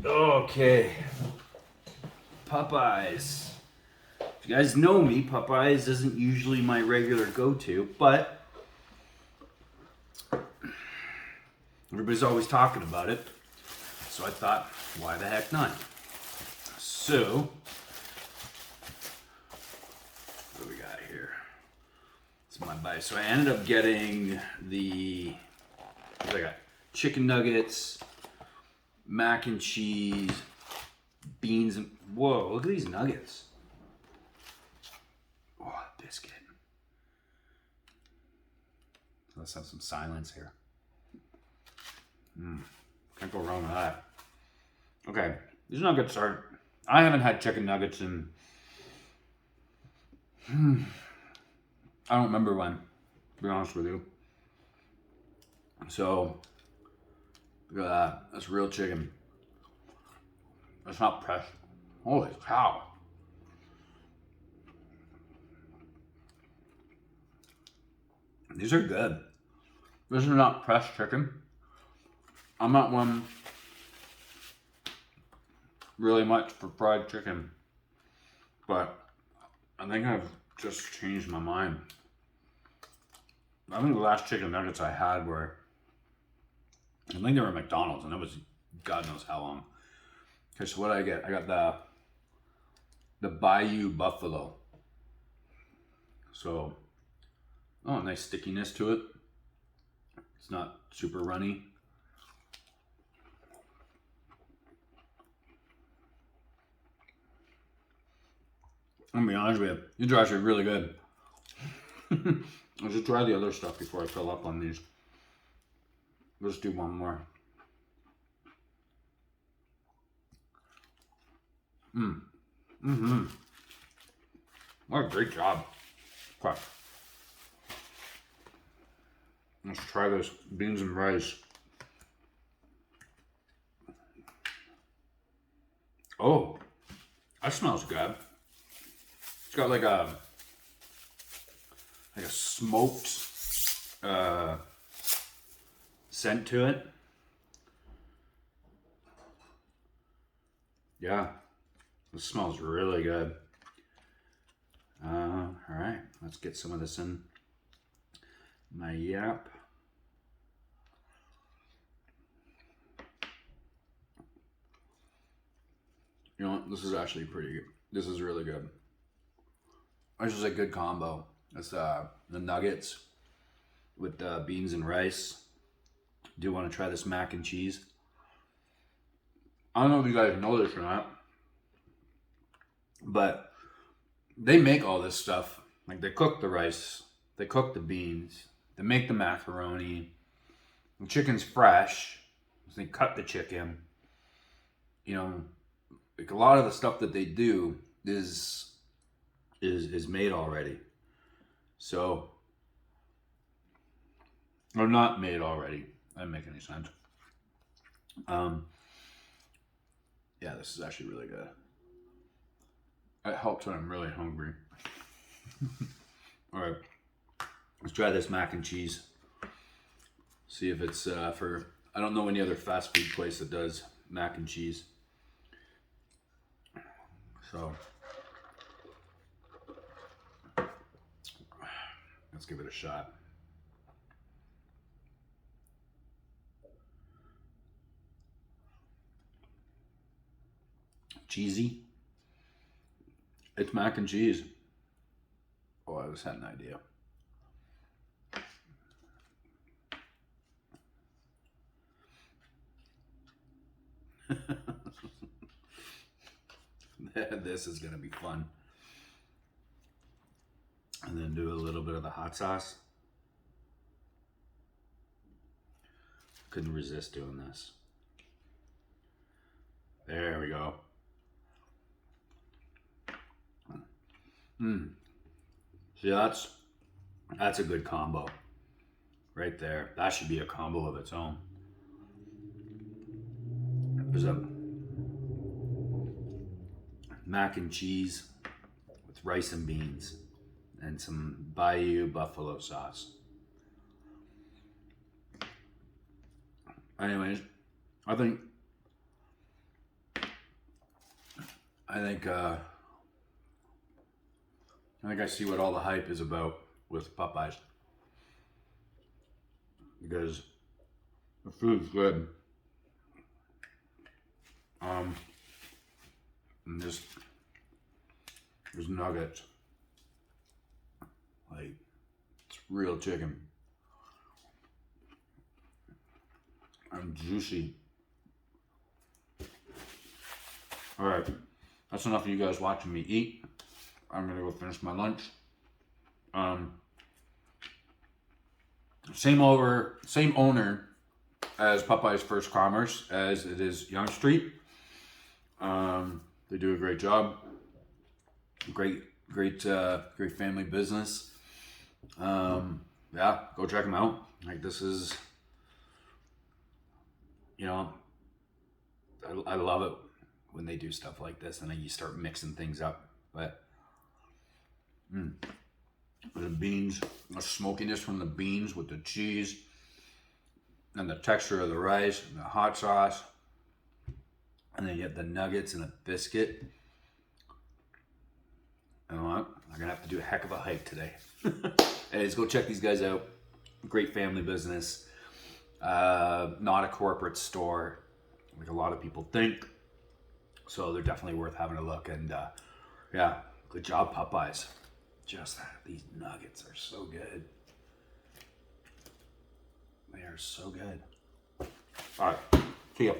Okay, Popeyes. If you guys know me, Popeyes isn't usually my regular go-to, but everybody's always talking about it. So I thought, why the heck not? So, what do we got here? It's my buy. So I ended up getting what do I got? Chicken nuggets, mac and cheese, beans, and whoa, look at these nuggets. Oh, biscuit. Let's have some silence here. Can't go wrong with that. Okay, these nuggets are. I haven't had chicken nuggets in. I don't remember when, to be honest with you. So, look at that. That's real chicken. That's not pressed. Holy cow. These are good. This is not pressed chicken. I'm not one really much for fried chicken, but I think I've just changed my mind. I think the last chicken nuggets I had were, I think they were McDonald's, and that was God knows how long. Okay, so what did I get? I got the Bayou Buffalo. So, oh, nice stickiness to it. It's not super runny. I'm gonna be honest with you, these are actually really good. I'll just try the other stuff before I fill up on these. Let's do one more. What a great job. Okay. Let's try this beans and rice. Oh, that smells good. It's got like a smoked scent to it. Yeah, this smells really good. All right, let's get some of this in my yap. You know what? This is actually pretty good. This is really good. This is a good combo. It's the nuggets with beans and rice. Do want to try this mac and cheese? I don't know if you guys know this or not, but they make all this stuff. Like they cook the rice, they cook the beans, they make the macaroni. The chicken's fresh. So they cut the chicken. You know, like a lot of the stuff that they do is made already. So, or not made already. That doesn't make any sense. Yeah, this is actually really good. It helps when I'm really hungry. All right, let's try this mac and cheese. See if it's for. I don't know any other fast food place that does mac and cheese. So let's give it a shot. Cheesy. It's mac and cheese. Oh, I just had an idea. This is gonna be fun. And then do a little bit of the hot sauce. Couldn't resist doing this. There we go. See, that's a good combo right there. That should be a combo of its own. There's a mac and cheese with rice and beans and some Bayou buffalo sauce. Anyways, I think I think I see what all the hype is about with Popeyes, because the food's good. And there's nuggets, like it's real chicken and juicy. All right, that's enough of you guys watching me eat. I'm gonna go finish my lunch. Same owner as Popeye's First Commerce as it is Young Street. They do a great job. Great family business. Yeah, go check them out. Like, this is, I love it when they do stuff like this, and then you start mixing things up. But the beans, the smokiness from the beans with the cheese, and the texture of the rice and the hot sauce, and then you get the nuggets and the biscuit. You know what? I'm gonna have to do a heck of a hike today. Anyways, go check these guys out. Great family business. Not a corporate store like a lot of people think. So they're definitely worth having a look. And yeah, good job, Popeyes. Just that, these nuggets are so good. They are so good. All right, see ya.